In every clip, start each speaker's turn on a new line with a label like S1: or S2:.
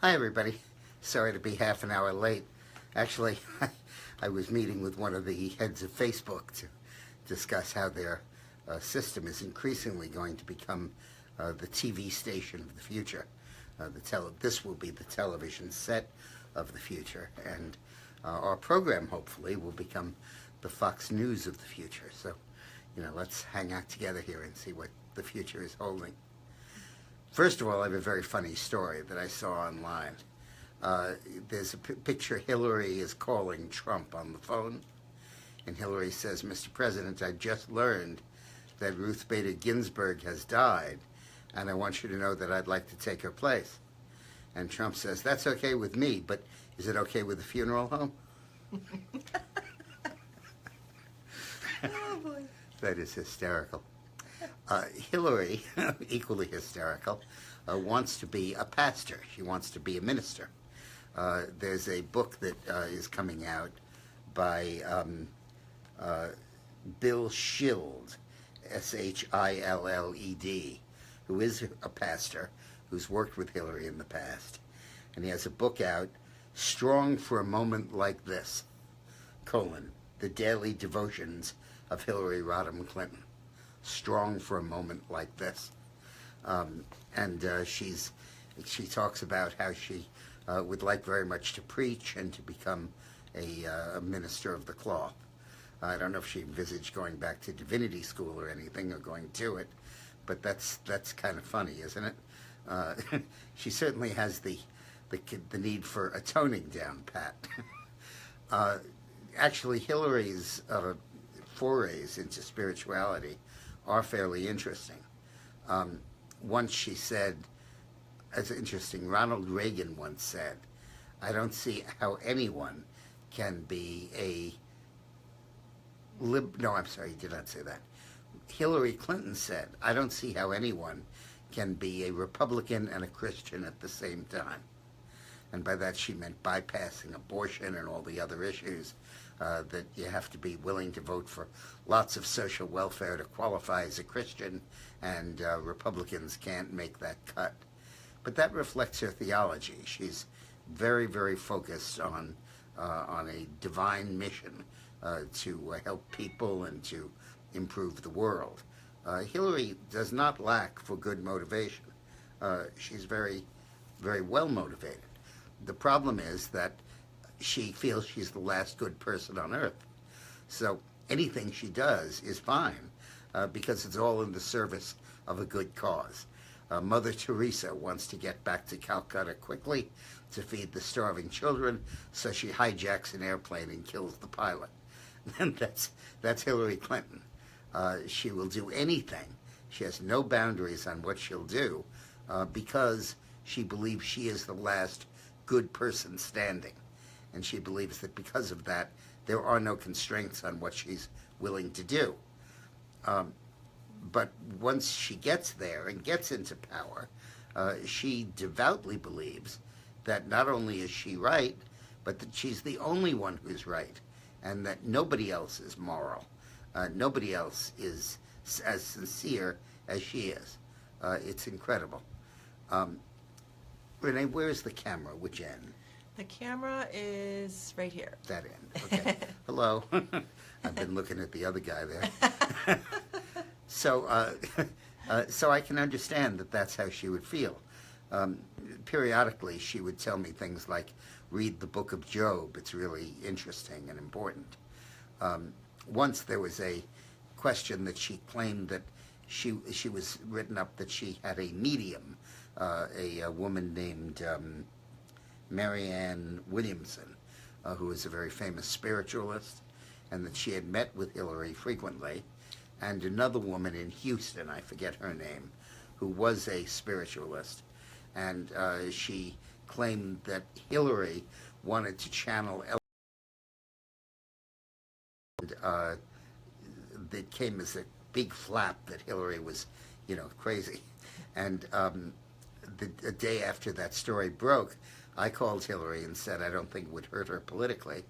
S1: Hi, everybody. Sorry to be half an hour late. Actually, I was meeting with one of the heads of Facebook to discuss how their system is increasingly going to become the TV station of the future. This will be the television set of the future, and our program, hopefully, will become the Fox News of the future. So, let's hang out together here and see what the future is holding. First of all, I have a very funny story that I saw online. There's a picture. Hillary is calling Trump on the phone, and Hillary says, "Mr. President, I just learned that Ruth Bader Ginsburg has died, and I want you to know that I'd like to take her place." And Trump says, "That's okay with me, but is it okay with the funeral home?"
S2: Oh, boy.
S1: That is hysterical. Hillary, equally hysterical, wants to be a pastor. She wants to be a minister. There's a book that is coming out by Bill Schild, Shilled, who is a pastor who's worked with Hillary in the past. And he has a book out, Strong for a Moment Like This, The Daily Devotions of Hillary Rodham Clinton. Strong for a moment like this. She talks about how she would like very much to preach and to become a minister of the cloth. I don't know if she envisaged going back to divinity school or anything, or going to it, but that's kind of funny, isn't it? She certainly has the need for atoning down pat. Actually, Hillary's forays into spirituality are fairly interesting. Once she said, as interesting, Ronald Reagan once said, "I don't see how anyone can be no, I'm sorry, he did not say that. Hillary Clinton said, "I don't see how anyone can be a Republican and a Christian at the same time." And by that she meant bypassing abortion and all the other issues, that you have to be willing to vote for lots of social welfare to qualify as a Christian, and Republicans can't make that cut. But that reflects her theology. She's very, very focused on a divine mission to help people and to improve the world. Hillary does not lack for good motivation. She's very, very well motivated. The problem is that she feels she's the last good person on earth. So anything she does is fine, because it's all in the service of a good cause. Mother Teresa wants to get back to Calcutta quickly to feed the starving children, so she hijacks an airplane and kills the pilot. And that's Hillary Clinton. She will do anything. She has no boundaries on what she'll do, because she believes she is the last good person standing. And she believes that because of that, there are no constraints on what she's willing to do. But once she gets there and gets into power, she devoutly believes that not only is she right, but that she's the only one who's right, and that nobody else is moral. Nobody else is as sincere as she is. It's incredible. Renee, where's the camera? Which end?
S2: The camera is right here.
S1: That end. Okay. Hello. I've been looking at the other guy there. So I can understand that that's how she would feel. Periodically, she would tell me things like, "Read the book of Job. It's really interesting and important." Once there was a question that she claimed that she was written up that she had a medium, a woman named Marianne Williamson, who is a very famous spiritualist, and that she had met with Hillary frequently, and another woman in Houston, I forget her name, who was a spiritualist, and she claimed that Hillary wanted to channel that came as a big flap that Hillary was, crazy. And the day after that story broke, I called Hillary and said, "I don't think it would hurt her politically."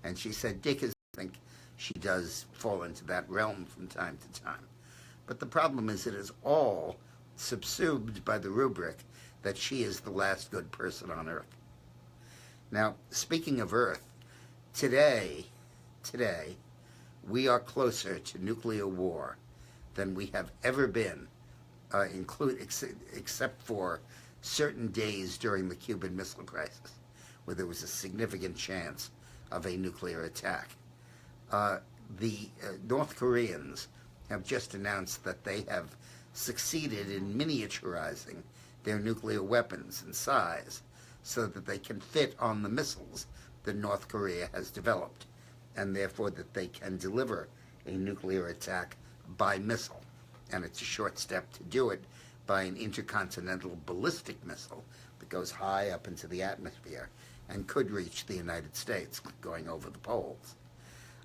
S1: And she said, "Dick, I think she does fall into that realm from time to time." But the problem is it is all subsumed by the rubric that she is the last good person on Earth. Now, speaking of Earth, today, we are closer to nuclear war than we have ever been, except for certain days during the Cuban Missile Crisis, where there was a significant chance of a nuclear attack. The North Koreans have just announced that they have succeeded in miniaturizing their nuclear weapons in size so that they can fit on the missiles that North Korea has developed, and therefore that they can deliver a nuclear attack by missile. And it's a short step to do it by an intercontinental ballistic missile that goes high up into the atmosphere and could reach the United States going over the poles.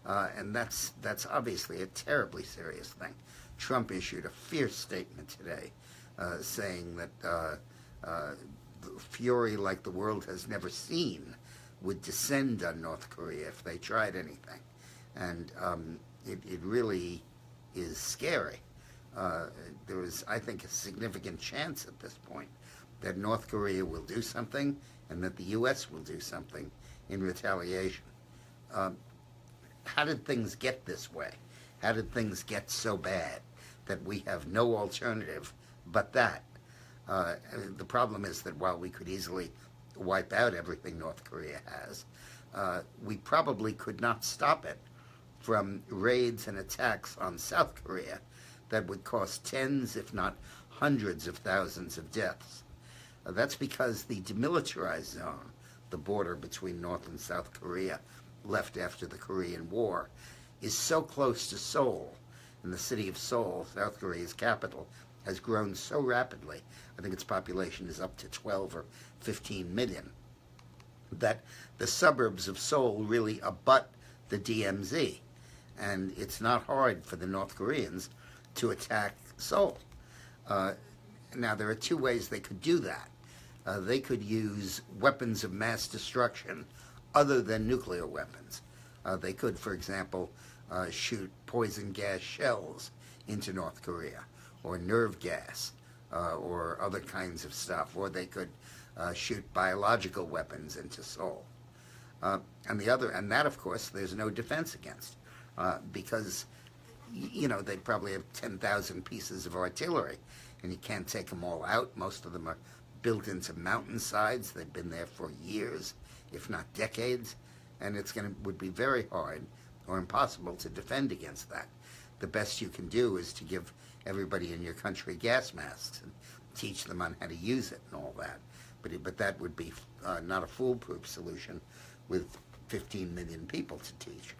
S1: And that's obviously a terribly serious thing. Trump issued a fierce statement today saying that fury like the world has never seen would descend on North Korea if they tried anything. And it really is scary. There is, I think, a significant chance at this point that North Korea will do something and that the U.S. will do something in retaliation. How did things get this way? How did things get so bad that we have no alternative but that? The problem is that while we could easily wipe out everything North Korea has, we probably could not stop it from raids and attacks on South Korea that would cost tens, if not hundreds of thousands of deaths. That's because the demilitarized zone, the border between North and South Korea, left after the Korean War, is so close to Seoul, and the city of Seoul, South Korea's capital, has grown so rapidly, I think its population is up to 12 or 15 million, that the suburbs of Seoul really abut the DMZ, and it's not hard for the North Koreans to attack Seoul. Now, there are two ways they could do that. They could use weapons of mass destruction other than nuclear weapons. They could, for example, shoot poison gas shells into North Korea, or nerve gas, or other kinds of stuff, or they could shoot biological weapons into Seoul. And that, of course, there's no defense against, because they probably have 10,000 pieces of artillery, and you can't take them all out. Most of them are built into mountainsides. They've been there for years, if not decades, and would be very hard or impossible to defend against that. The best you can do is to give everybody in your country gas masks and teach them on how to use it and all that. But that would be not a foolproof solution with 15 million people to teach.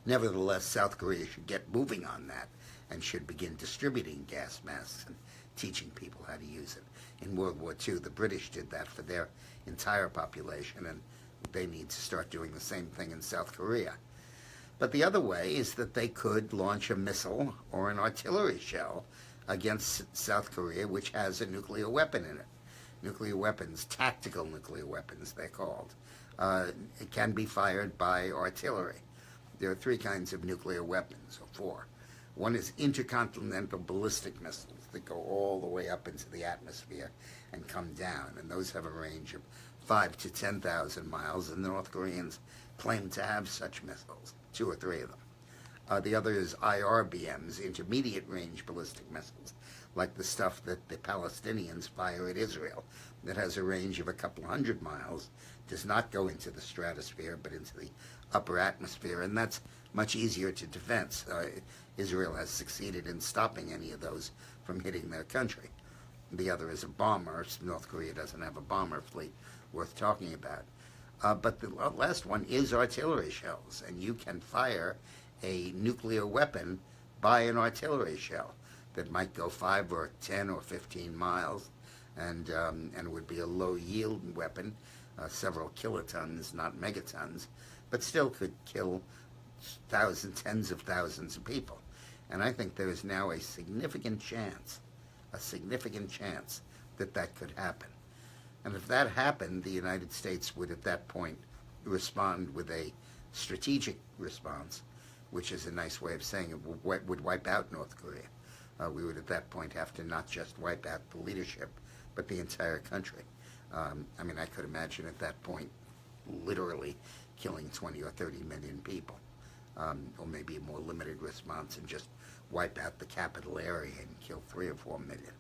S1: Nevertheless, South Korea should get moving on that and should begin distributing gas masks and teaching people how to use it. In World War II, the British did that for their entire population, and they need to start doing the same thing in South Korea. But the other way is that they could launch a missile or an artillery shell against South Korea, which has a nuclear weapon in it. Nuclear weapons, tactical nuclear weapons, they're called. It can be fired by artillery. There are three kinds of nuclear weapons, or four. One is intercontinental ballistic missiles that go all the way up into the atmosphere and come down, and those have a range of 5,000 to 10,000 miles, and the North Koreans claim to have such missiles, 2 or 3 of them. The other is IRBMs, intermediate range ballistic missiles, like the stuff that the Palestinians fire at Israel, that has a range of a couple hundred miles, does not go into the stratosphere, but into the upper atmosphere, and that's much easier to defense. Israel has succeeded in stopping any of those from hitting their country. The other is a bomber. North Korea doesn't have a bomber fleet worth talking about. But the last one is artillery shells, and you can fire a nuclear weapon by an artillery shell that might go 5 or 10 or 15 miles, and would be a low-yield weapon, several kilotons, not megatons, but still could kill thousands, tens of thousands of people. And I think there is now a significant chance that that could happen. And if that happened, the United States would at that point respond with a strategic response, which is a nice way of saying it would wipe out North Korea. We would at that point have to not just wipe out the leadership, but the entire country. I mean, I could imagine at that point literally killing 20 or 30 million people, or maybe a more limited response and just wipe out the capital area and kill 3 or 4 million.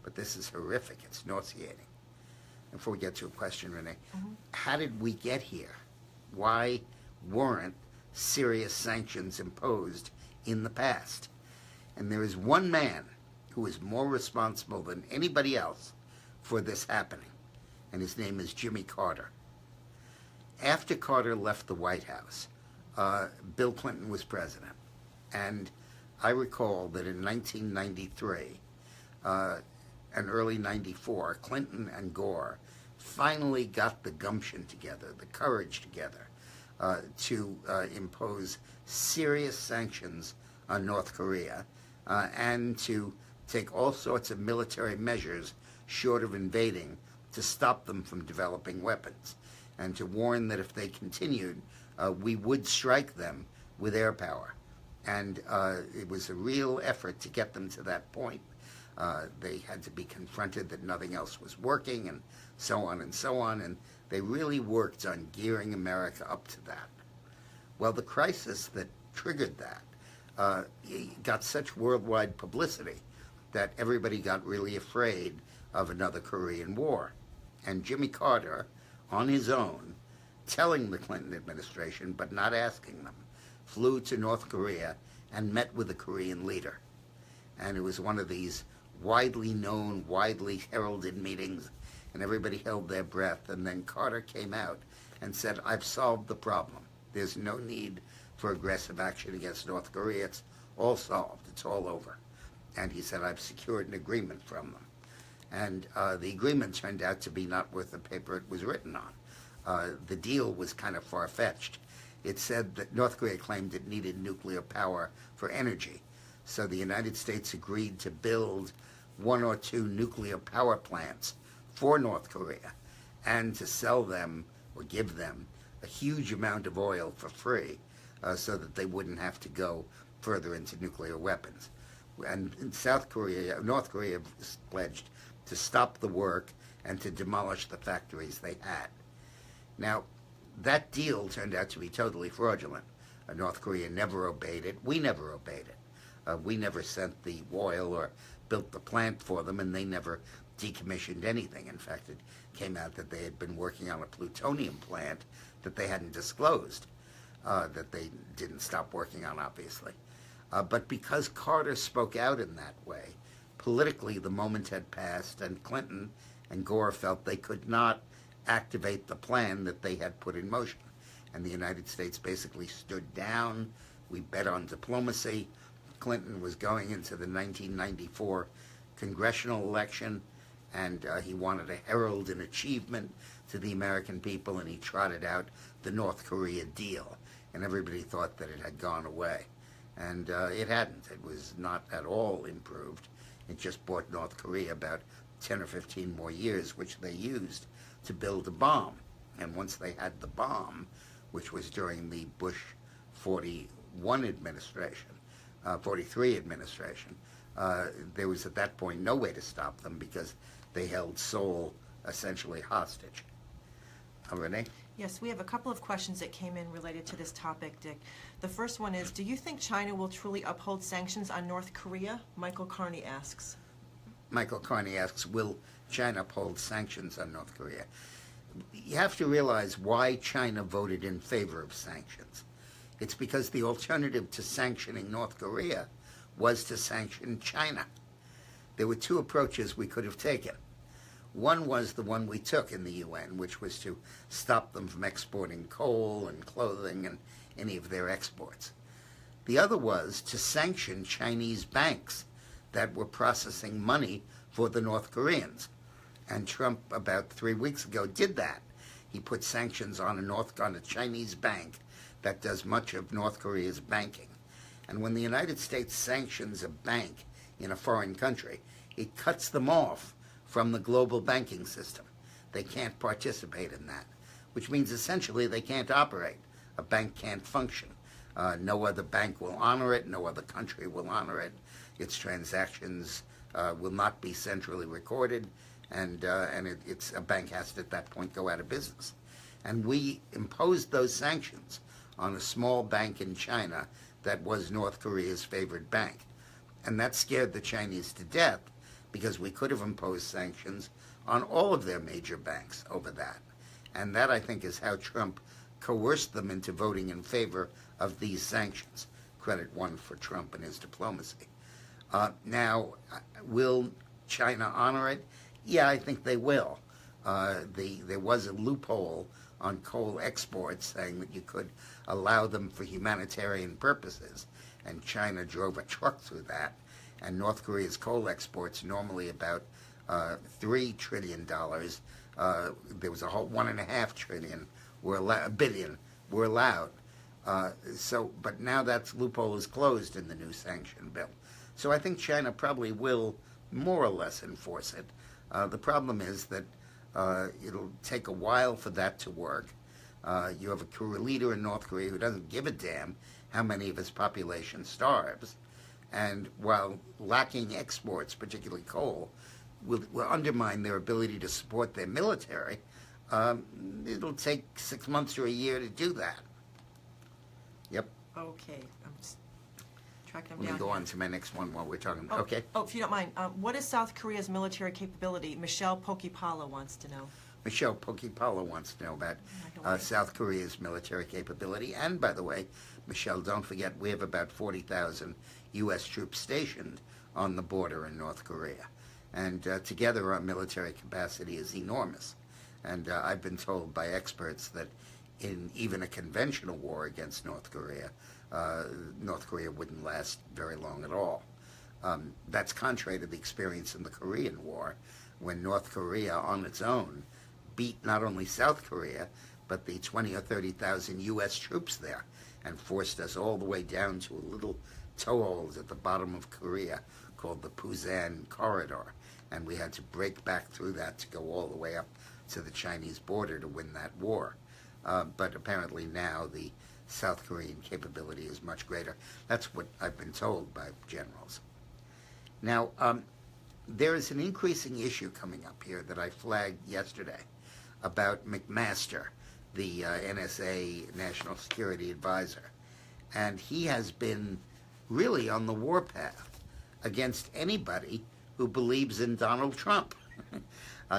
S1: But this is horrific. It's nauseating. Before we get to a question, Renee, how did we get here? Why weren't serious sanctions imposed in the past? And there is one man who is more responsible than anybody else for this happening, and his name is Jimmy Carter. After Carter left the White House, Bill Clinton was president, and I recall that in 1993 and early 94, Clinton and Gore finally got the gumption together, the courage together, to impose serious sanctions on North Korea and to take all sorts of military measures short of invading to stop them from developing weapons, and to warn that if they continued, we would strike them with air power. And it was a real effort to get them to that point. They had to be confronted that nothing else was working, and so on and so on, and they really worked on gearing America up to that. Well, the crisis that triggered that got such worldwide publicity that everybody got really afraid of another Korean War. And Jimmy Carter, on his own, telling the Clinton administration, but not asking them, flew to North Korea and met with the Korean leader. And it was one of these widely known, widely heralded meetings, and everybody held their breath. And then Carter came out and said, I've solved the problem. There's no need for aggressive action against North Korea. It's all solved. It's all over. And he said, I've secured an agreement from them. And the agreement turned out to be not worth the paper it was written on. The deal was kind of far-fetched. It said that North Korea claimed it needed nuclear power for energy. So the United States agreed to build 1 or 2 nuclear power plants for North Korea and to sell them or give them a huge amount of oil for free so that they wouldn't have to go further into nuclear weapons. And in North Korea pledged to stop the work and to demolish the factories they had. Now, that deal turned out to be totally fraudulent. North Korea never obeyed it. We never obeyed it. We never sent the oil or built the plant for them, and they never decommissioned anything. In fact, it came out that they had been working on a plutonium plant that they hadn't disclosed, that they didn't stop working on, obviously. But because Carter spoke out in that way, politically the moment had passed, and Clinton and Gore felt they could not activate the plan that they had put in motion. And the United States basically stood down. We bet on diplomacy. Clinton was going into the 1994 congressional election, and he wanted to herald an achievement to the American people, and he trotted out the North Korea deal. And everybody thought that it had gone away. And it hadn't. It was not at all improved. It just bought North Korea about 10 or 15 more years, which they used to build a bomb. And once they had the bomb, which was during the Bush 41 administration, 43 administration, there was at that point no way to stop them because they held Seoul essentially hostage. Renee?
S2: Yes, we have a couple of questions that came in related to this topic, Dick. The first one is, do you think China will truly uphold sanctions on North Korea? Michael Carney asks.
S1: Michael Carney asks, will China uphold sanctions on North Korea? You have to realize why China voted in favor of sanctions. It's because the alternative to sanctioning North Korea was to sanction China. There were 2 approaches we could have taken. One was the one we took in the UN, which was to stop them from exporting coal and clothing and any of their exports. The other was to sanction Chinese banks that were processing money for the North Koreans. And Trump, about 3 weeks ago, did that. He put sanctions on a Chinese bank that does much of North Korea's banking. And when the United States sanctions a bank in a foreign country, it cuts them off from the global banking system. They can't participate in that, which means essentially they can't operate. A bank can't function. No other bank will honor it. No other country will honor it. Its transactions will not be centrally recorded, and it's a bank has to at that point go out of business. And we imposed those sanctions on a small bank in China that was North Korea's favored bank. And that scared the Chinese to death because we could have imposed sanctions on all of their major banks over that. And that, I think, is how Trump coerced them into voting in favor of these sanctions. Credit one for Trump and his diplomacy. Now, will China honor it? Yeah, I think they will. There was a loophole on coal exports saying that you could allow them for humanitarian purposes, and China drove a truck through that. And North Korea's coal exports, normally about $3 trillion, there was a whole $1.5 trillion billion were allowed. But now that loophole is closed in the new sanction bill. So I think China probably will more or less enforce it. The problem is that it'll take a while for that to work. You have a leader in North Korea who doesn't give a damn how many of his population starves. And while lacking exports, particularly coal, will undermine their ability to support their military, it'll take 6 months to a year to do that. Yep.
S2: Okay, I'm just tracking them
S1: Let
S2: down.
S1: me go
S2: here.
S1: on to my next one while we're talking.
S2: Oh,
S1: Okay.
S2: Oh, if you don't mind, what is South Korea's military capability? Michelle Pokipala wants to know.
S1: Michelle Pokipala wants to know about
S2: I don't
S1: South Korea's military capability. And by the way, Michelle, don't forget we have about 40,000 U.S. troops stationed on the border in North Korea. And together our military capacity is enormous. And I've been told by experts that in even a conventional war against North Korea wouldn't last very long at all. That's contrary to the experience in the Korean War, when North Korea on its own beat not only South Korea, but the 20 or 30,000 U.S. troops there, and forced us all the way down to a little toehold at the bottom of Korea called the Pusan Corridor. And we had to break back through that to go all the way up to the Chinese border to win that war. But apparently now the South Korean capability is much greater. That's what I've been told by generals. Now, there is an increasing issue coming up here that I flagged yesterday about McMaster, the NSA National Security Advisor. And he has been really on the warpath against anybody who believes in Donald Trump.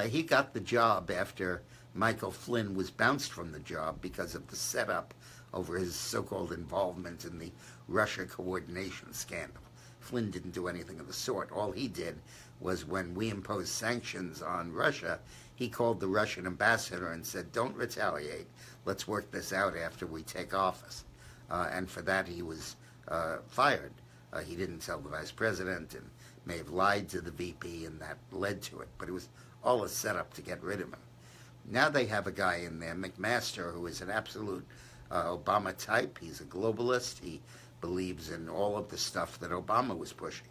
S1: He got the job after Michael Flynn was bounced from the job because of the setup over his so-called involvement in the Russia coordination scandal. Flynn didn't do anything of the sort. All he did was when we imposed sanctions on Russia, he called the Russian ambassador and said, don't retaliate. Let's work this out after we take office. And for that, he was fired. He didn't tell the vice president and may have lied to the VP, and that led to it. But it was all a setup to get rid of him. Now they have a guy in there, McMaster, who is an absolute Obama type. He's a globalist. He believes in all of the stuff that Obama was pushing.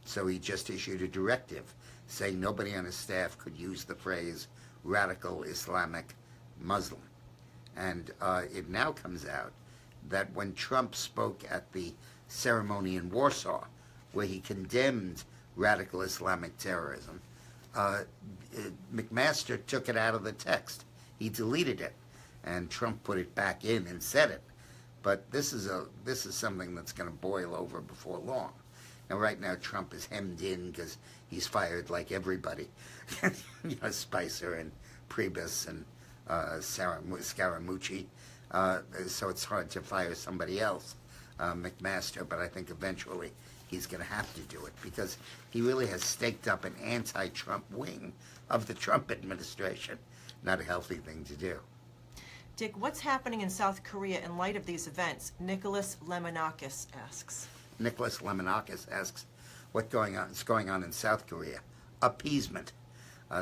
S1: So he just issued a directive saying nobody on his staff could use the phrase radical Islamic Muslim. And it now comes out that when Trump spoke at the ceremony in Warsaw, where he condemned radical Islamic terrorism, McMaster took it out of the text. He deleted it, and Trump put it back in and said it. But this is something that's going to boil over before long. Now, right now, Trump is hemmed in because he's fired like everybody, Spicer and Priebus and Scaramucci. So it's hard to fire somebody else, McMaster. But I think eventually he's going to have to do it because he really has staked up an anti-Trump wing of the Trump administration. Not a healthy thing to do.
S2: Dick, what's happening in South Korea in light of these events? Nicholas Lemonakis asks.
S1: Nicholas Lemonakis asks, what's going on in South Korea? Appeasement.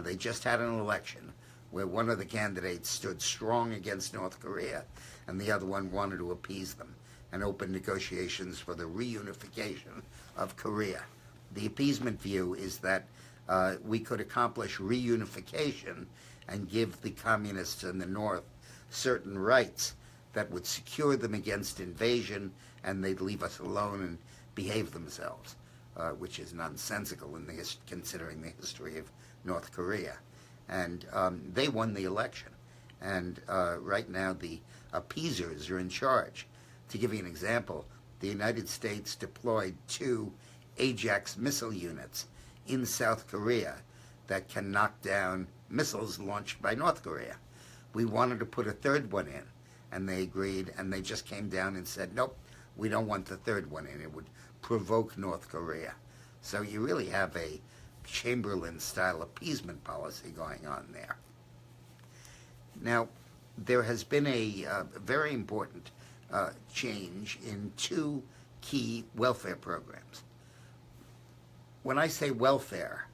S1: They just had an election where one of the candidates stood strong against North Korea and the other one wanted to appease them and open negotiations for the reunification of Korea. The appeasement view is that we could accomplish reunification and give the communists in the North certain rights that would secure them against invasion, and they'd leave us alone and behave themselves, which is nonsensical considering the history of North Korea. And they won the election. And right now the appeasers are in charge. To give you an example, the United States deployed 2 Ajax missile units in South Korea that can knock down missiles launched by North Korea. We wanted to put a 3rd one in, and they agreed, and they just came down and said, nope, we don't want the 3rd one in. It would provoke North Korea. So you really have a Chamberlain-style appeasement policy going on there. Now, there has been a very important change in 2 key welfare programs. When I say welfare,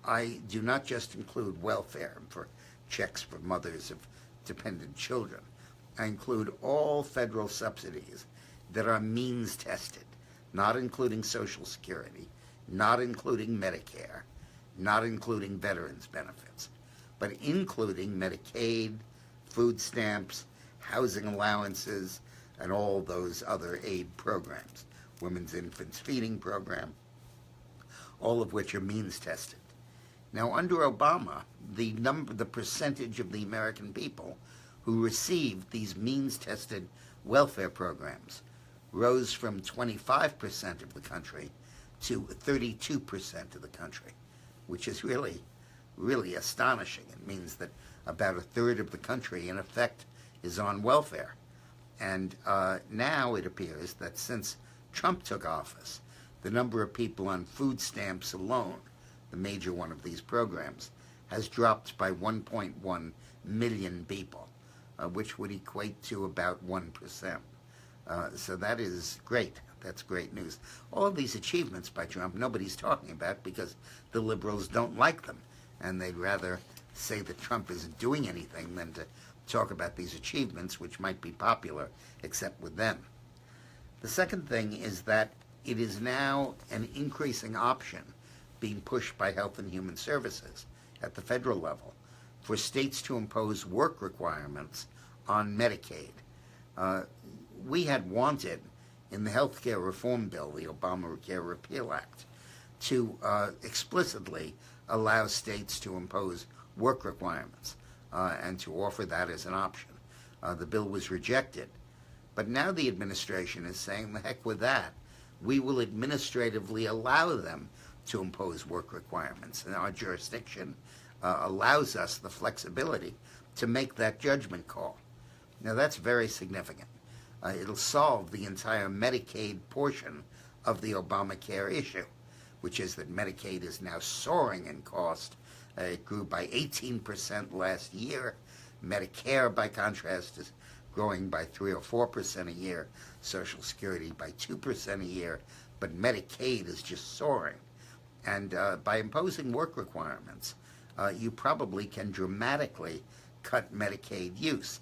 S1: I do not just include welfare for checks for mothers of dependent children. I include all federal subsidies that are means tested, not including Social Security, not including Medicare, not including veterans benefits, but including Medicaid, food stamps, housing allowances, and all those other aid programs, Women's Infants Feeding Program, all of which are means tested. Now, under Obama, the percentage of the American people who received these means-tested welfare programs rose from 25% of the country to 32% of the country, which is really, really astonishing. It means that about 1/3 of the country, in effect, is on welfare. And now it appears that since Trump took office, the number of people on food stamps alone, the major one of these programs, has dropped by 1.1 million people, which would equate to about 1%. So that is great. That's great news. All of these achievements by Trump, nobody's talking about because the liberals don't like them, and they'd rather say that Trump isn't doing anything than to talk about these achievements, which might be popular, except with them. The second thing is that it is now an increasing option being pushed by Health and Human Services at the federal level for states to impose work requirements on Medicaid. We had wanted, in the health care reform bill, the Obamacare Repeal Act, to explicitly allow states to impose work requirements and to offer that as an option. The bill was rejected. But now the administration is saying, the heck with that. We will administratively allow them to impose work requirements. And our jurisdiction allows us the flexibility to make that judgment call. Now, that's very significant. It'll solve the entire Medicaid portion of the Obamacare issue, which is that Medicaid is now soaring in cost. It grew by 18% last year. Medicare, by contrast, is growing by 3 or 4% a year. Social Security by 2% a year. But Medicaid is just soaring. And by imposing work requirements, you probably can dramatically cut Medicaid use.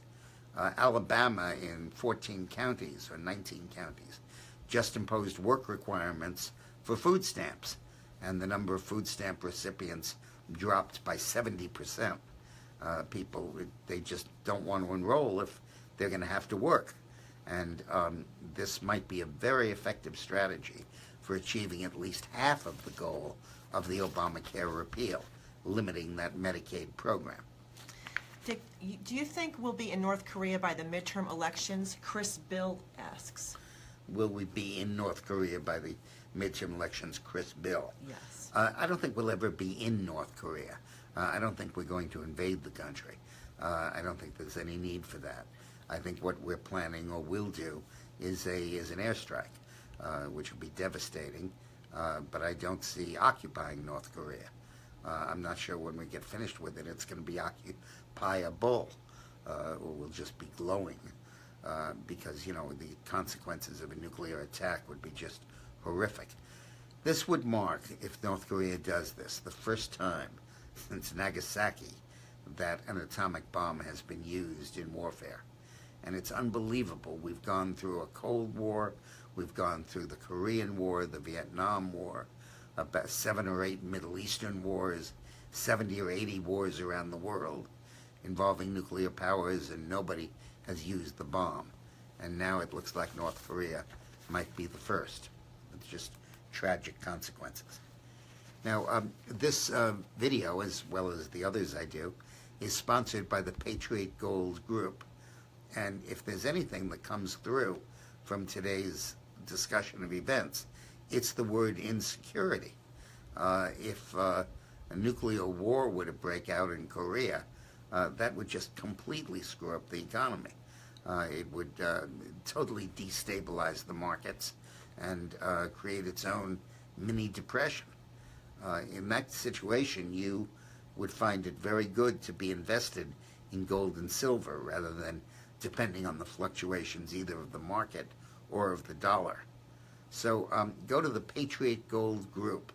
S1: Alabama, in 14 counties or 19 counties, just imposed work requirements for food stamps, and the number of food stamp recipients dropped by 70%. People, they just don't want to enroll if they're going to have to work. And this might be a very effective strategy for achieving at least half of the goal of the Obamacare repeal, limiting that Medicaid program.
S2: Dick, do you think we'll be in North Korea by the midterm elections? Chris Bill asks.
S1: Will we be in North Korea by the midterm elections? Chris Bill.
S2: Yes.
S1: I don't think we'll ever be in North Korea. I don't think we're going to invade the country. I don't think there's any need for that. I think what we're planning or will do is an airstrike, which will be devastating, but I don't see occupying North Korea. I'm not sure when we get finished with it, it's going to be occupyable, or we'll just be glowing, because, you know, the consequences of a nuclear attack would be just horrific. This would mark, if North Korea does this, the first time since Nagasaki that an atomic bomb has been used in warfare. And it's unbelievable. We've gone through a Cold War, we've gone through the Korean War, the Vietnam War, about 7 or 8 Middle Eastern wars, 70 or 80 wars around the world involving nuclear powers, and nobody has used the bomb. And now it looks like North Korea might be the first. It's just tragic consequences. Now, this video, as well as the others I do, is sponsored by the Patriot Gold Group. And if there's anything that comes through from today's discussion of events, it's the word insecurity. If a nuclear war were to break out in Korea, that would just completely screw up the economy. It would totally destabilize the markets and create its own mini depression. In that situation, you would find it very good to be invested in gold and silver rather than depending on the fluctuations either of the market or of the dollar. So go to the Patriot Gold Group,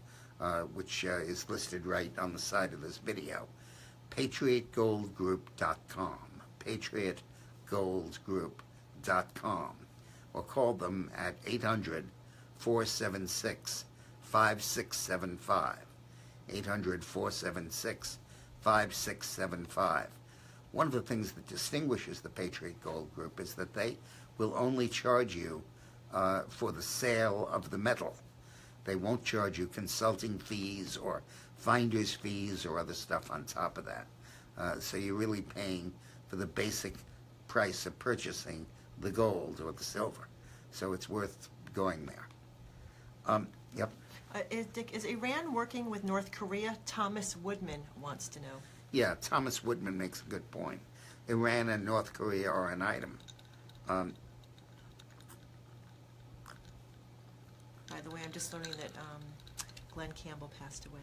S1: which is listed right on the side of this video, patriotgoldgroup.com, patriotgoldgroup.com, or call them at 800-476-5675, 800-476-5675. One of the things that distinguishes the Patriot Gold Group is that they will only charge you for the sale of the metal. They won't charge you consulting fees or finder's fees or other stuff on top of that. So you're really paying for the basic price of purchasing the gold or the silver. So it's worth going there. Yep.
S2: Dick, is Iran working with North Korea? Thomas Woodman wants to know.
S1: Yeah, Thomas Woodman makes a good point. Iran and North Korea are an item.
S2: By the way, I'm just learning that Glenn Campbell passed away.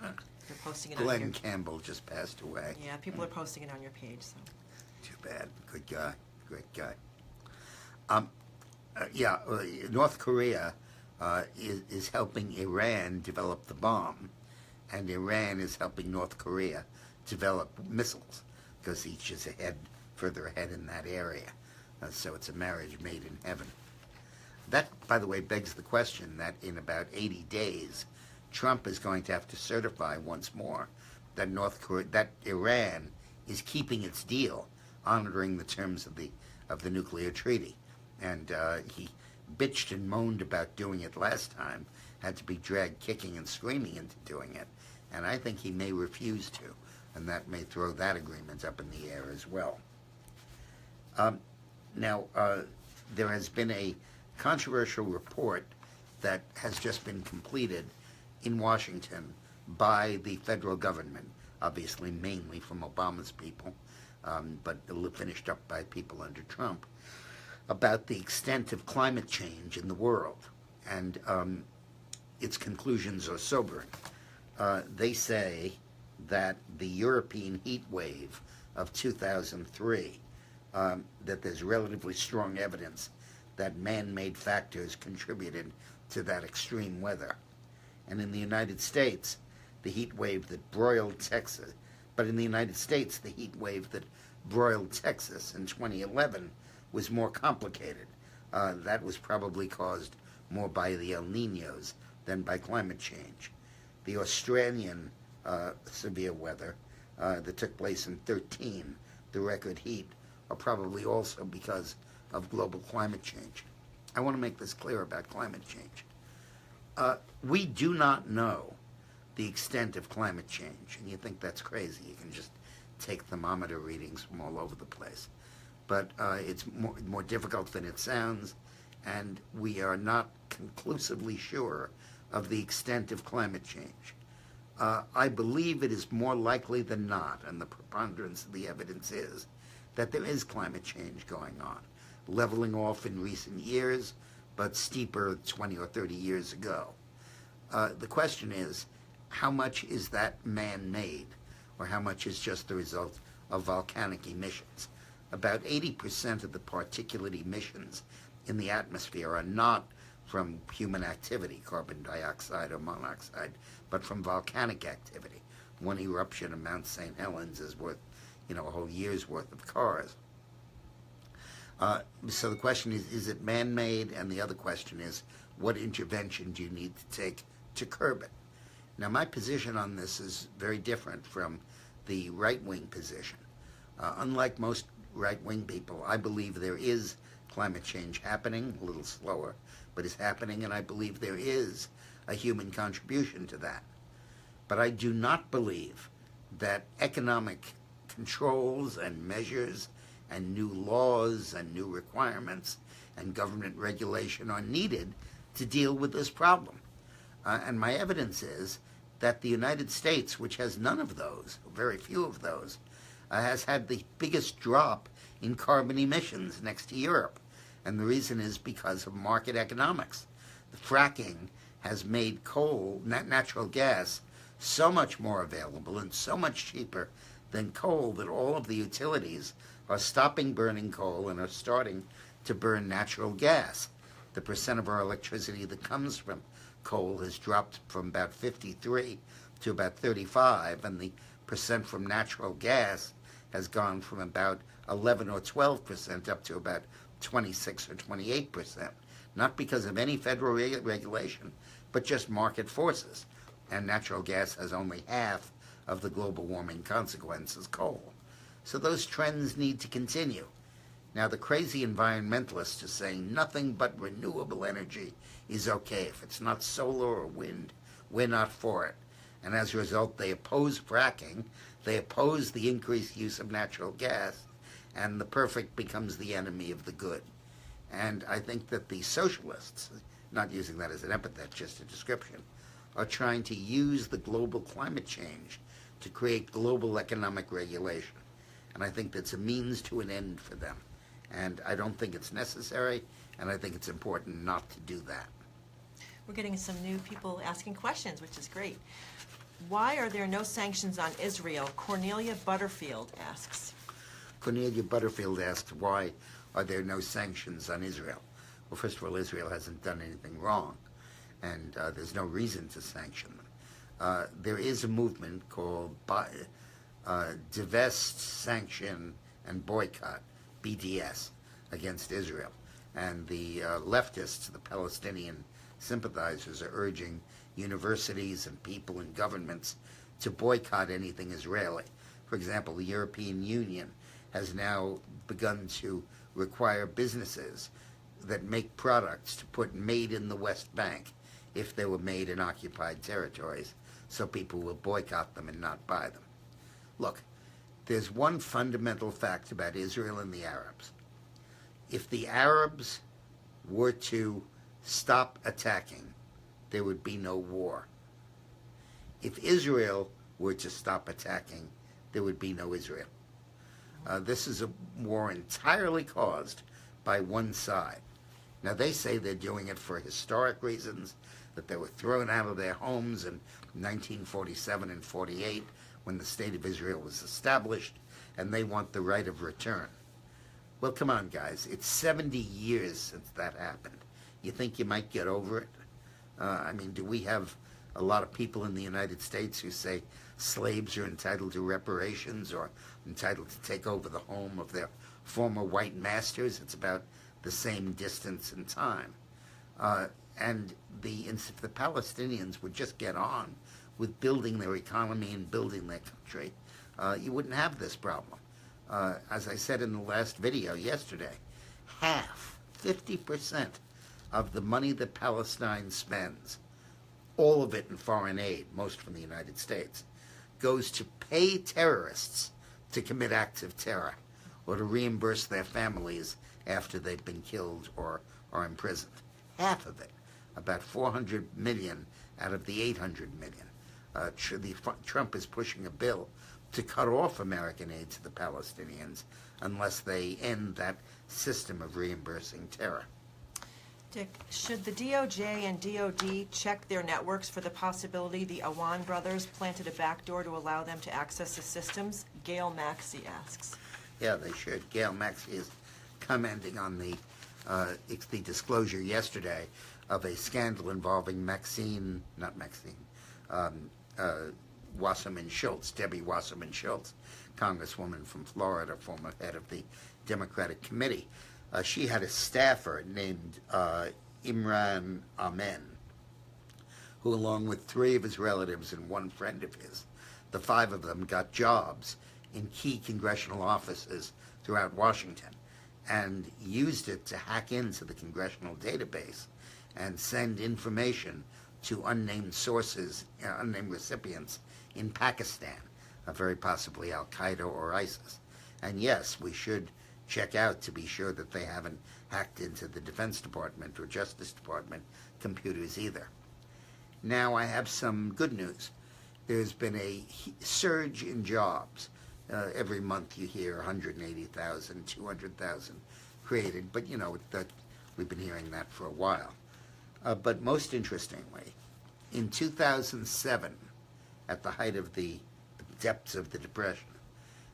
S2: They're posting it on
S1: Glenn
S2: your...
S1: Campbell just passed away.
S2: Yeah, people are posting it on your page. So.
S1: Too bad. Good guy. Great guy. North Korea is helping Iran develop the bomb, and Iran is helping North Korea develop missiles, because each is further ahead in that area. So it's a marriage made in heaven. That, by the way, begs the question that in about 80 days, Trump is going to have to certify once more that Iran is keeping its deal, honoring the terms of the nuclear treaty. And he bitched and moaned about doing it last time, had to be dragged kicking and screaming into doing it. And I think he may refuse to, and that may throw that agreement up in the air as well. Now, there has been a controversial report that has just been completed in Washington by the federal government, obviously mainly from Obama's people, but finished up by people under Trump, about the extent of climate change in the world. And its conclusions are sobering. They say that the European heat wave of 2003, that there's relatively strong evidence that man-made factors contributed to that extreme weather. And in the United States, the heat wave that broiled Texas, in 2011 was more complicated. That was probably caused more by the El Niños than by climate change. The Australian severe weather that took place in 2013, the record heat, are probably also because of global climate change. I want to make this clear about climate change. We do not know the extent of climate change, and you think that's crazy. You can just take thermometer readings from all over the place. But it's more difficult than it sounds, and we are not conclusively sure of the extent of climate change. I believe it is more likely than not, and the preponderance of the evidence is, that there is climate change going on, leveling off in recent years, but steeper 20 or 30 years ago. The question is, how much is that man-made, or how much is just the result of volcanic emissions? About 80% of the particulate emissions in the atmosphere are not from human activity, carbon dioxide or monoxide, but from volcanic activity. One eruption of Mount St. Helens is worth, a whole year's worth of cars. So the question is it man-made? And the other question is, what intervention do you need to take to curb it? Now, my position on this is very different from the right-wing position. Unlike most right-wing people, I believe there is climate change happening, a little slower, but it's happening, and I believe there is a human contribution to that. But I do not believe that economic controls and measures and new laws and new requirements and government regulation are needed to deal with this problem. And my evidence is that the United States, which has none of those, very few of those, has had the biggest drop in carbon emissions next to Europe. And the reason is because of market economics. The fracking has made coal, natural gas, so much more available and so much cheaper than coal that all of the utilities are stopping burning coal and are starting to burn natural gas. The percent of our electricity that comes from coal has dropped from about 53 to about 35, and the percent from natural gas has gone from about 11 or 12% up to about 26 or 28%, not because of any federal regulation, but just market forces. And natural gas has only half of the global warming consequence as coal. So those trends need to continue. Now, the crazy environmentalists are saying nothing but renewable energy is okay. If it's not solar or wind, we're not for it. And as a result, they oppose fracking, they oppose the increased use of natural gas, and the perfect becomes the enemy of the good. And I think that the socialists, not using that as an epithet, just a description, are trying to use the global climate change to create global economic regulation. And I think that's a means to an end for them. And I don't think it's necessary, and I think it's important not to do that.
S2: We're getting some new people asking questions, which is great. Why are there no sanctions on Israel? Cornelia Butterfield asks.
S1: Cornelia Butterfield asks, why are there no sanctions on Israel? Well, first of all, Israel hasn't done anything wrong, and there's no reason to sanction them. There is a movement called Divest, Sanction, and Boycott, BDS, against Israel. And the leftists, the Palestinian sympathizers, are urging universities and people and governments to boycott anything Israeli. For example, the European Union has now begun to require businesses that make products to put made in the West Bank if they were made in occupied territories, so people will boycott them and not buy them. Look, there's one fundamental fact about Israel and the Arabs. If the Arabs were to stop attacking, there would be no war. If Israel were to stop attacking, there would be no Israel. This is a war entirely caused by one side. Now, they say they're doing it for historic reasons, that they were thrown out of their homes in 1947 and 48 when the State of Israel was established, and they want the right of return. Well, come on, guys. It's 70 years since that happened. You think you might get over it? I mean, do we have a lot of people in the United States who say slaves are entitled to reparations or entitled to take over the home of their former white masters? It's about the same distance and time. And if the Palestinians would just get on with building their economy and building their country, you wouldn't have this problem. As I said in the last video yesterday, 50% of the money that Palestine spends, all of it in foreign aid, most from the United States, goes to pay terrorists to commit acts of terror or to reimburse their families after they've been killed or are imprisoned. Half of it, about 400 million out of the 800 million. Trump is pushing a bill to cut off American aid to the Palestinians unless they end that system of reimbursing terror.
S2: Dick, should the DOJ and DOD check their networks for the possibility the Awan brothers planted a backdoor to allow them to access the systems? Gail Maxey asks.
S1: Yeah, they should. Gail Maxey is commenting on the disclosure yesterday of a scandal involving Wasserman Schultz, Debbie Wasserman Schultz, Congresswoman from Florida, former head of the Democratic Committee. She had a staffer named Imran Amen, who, along with 3 of his relatives and 1 friend of his, the 5 of them got jobs in key congressional offices throughout Washington and used it to hack into the congressional database and send information to unnamed sources, unnamed recipients in Pakistan, very possibly Al-Qaeda or ISIS. And yes, we should check out to be sure that they haven't hacked into the Defense Department or Justice Department computers either. Now I have some good news. There's been a surge in jobs. Every month you hear 180,000, 200,000 created, but you know, we've been hearing that for a while. But most interestingly, in 2007, at the height of the depths of the Depression,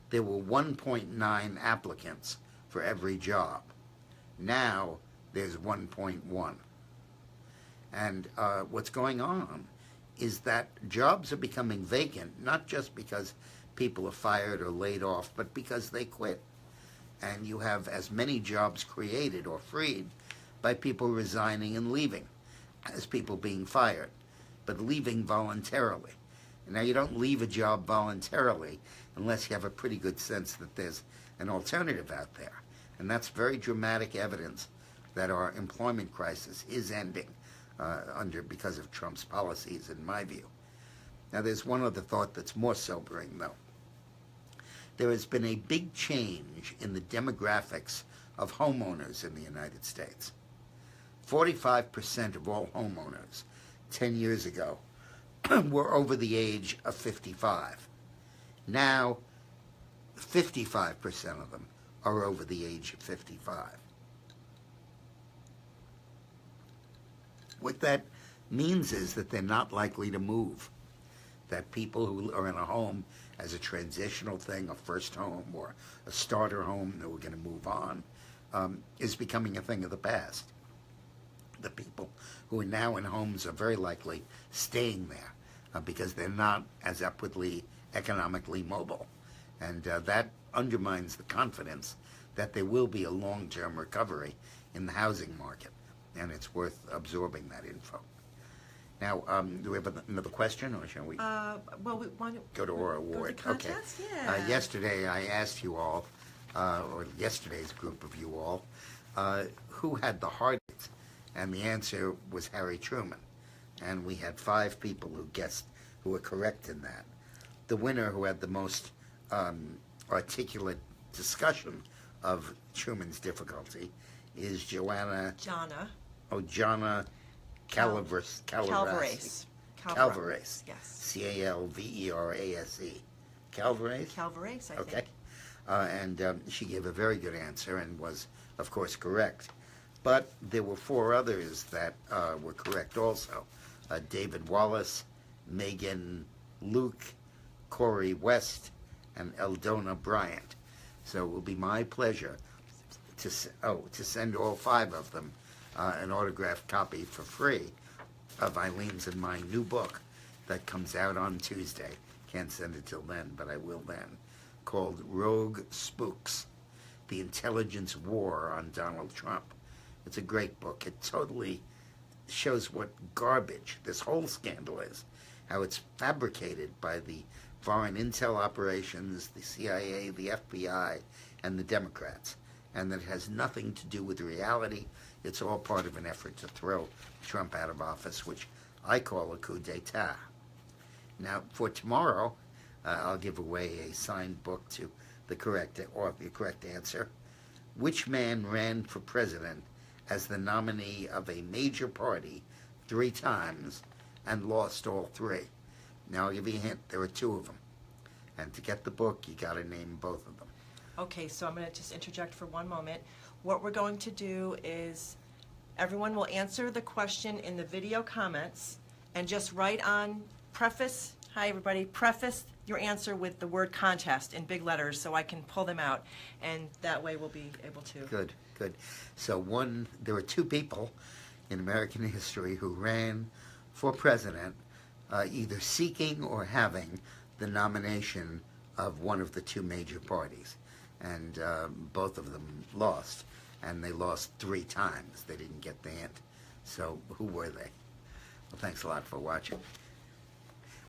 S1: there were 1.9 applicants for every job. Now there's 1.1. And what's going on is that jobs are becoming vacant, not just because people are fired or laid off, but because they quit. And you have as many jobs created or freed by people resigning and leaving as people being fired, but leaving voluntarily. Now, you don't leave a job voluntarily unless you have a pretty good sense that there's an alternative out there. And that's very dramatic evidence that our employment crisis is ending because of Trump's policies, in my view. Now, there's one other thought that's more sobering, though. There has been a big change in the demographics of homeowners in the United States. 45% of all homeowners 10 years ago were over the age of 55. Now, 55% of them are over the age of 55. What that means is that they're not likely to move. That people who are in a home as a transitional thing, a first home or a starter home that we're going to move on, is becoming a thing of the past. The people who are now in homes are very likely staying there because they're not as upwardly economically mobile. And that undermines the confidence that there will be a long-term recovery in the housing market. And it's worth absorbing that info. Now, do we have another question, or shall we
S2: Well, we want to
S1: go to our award?
S2: Go to the contest?
S1: Okay.
S2: Yeah.
S1: Yesterday, I asked you all, or yesterday's group of you all, who had the hardest, and the answer was Harry Truman. And we had 5 people who guessed, who were correct in that. The winner, who had the most articulate discussion of Truman's difficulty, is Jonna Calvarese.
S2: Calvarese. Yes.
S1: Calverase. Calvarese?
S2: Calvarese, I think.
S1: Okay. And she gave a very good answer and was, of course, correct. But there were 4 others that were correct also. David Wallace, Megan Luke, Corey West, and Eldona Bryant. So it will be my pleasure to send all 5 of them an autographed copy for free of Eileen's and my new book that comes out on Tuesday. Can't send it till then, but I will then. Called Rogue Spooks, The Intelligence War on Donald Trump. It's a great book. It totally shows what garbage this whole scandal is, how it's fabricated by the foreign intel operations, the CIA, the FBI, and the Democrats, and that it has nothing to do with reality. It's all part of an effort to throw Trump out of office, which I call a coup d'etat. Now, for tomorrow, I'll give away a signed book to the correct answer. Which man ran for president as the nominee of a major party 3 times and lost all 3? Now, I'll give you a hint. There are 2 of them. And to get the book, you got to name both of them.
S2: Okay, so I'm going to just interject for one moment. What we're going to do is everyone will answer the question in the video comments and just write on preface, hi everybody, preface your answer with the word contest in big letters so I can pull them out, and that way we'll be able to.
S1: Good. So there were 2 people in American history who ran for president, either seeking or having the nomination of one of the 2 major parties. And both of them lost. And they lost 3 times. They didn't get the hint. So who were they? Well, thanks a lot for watching.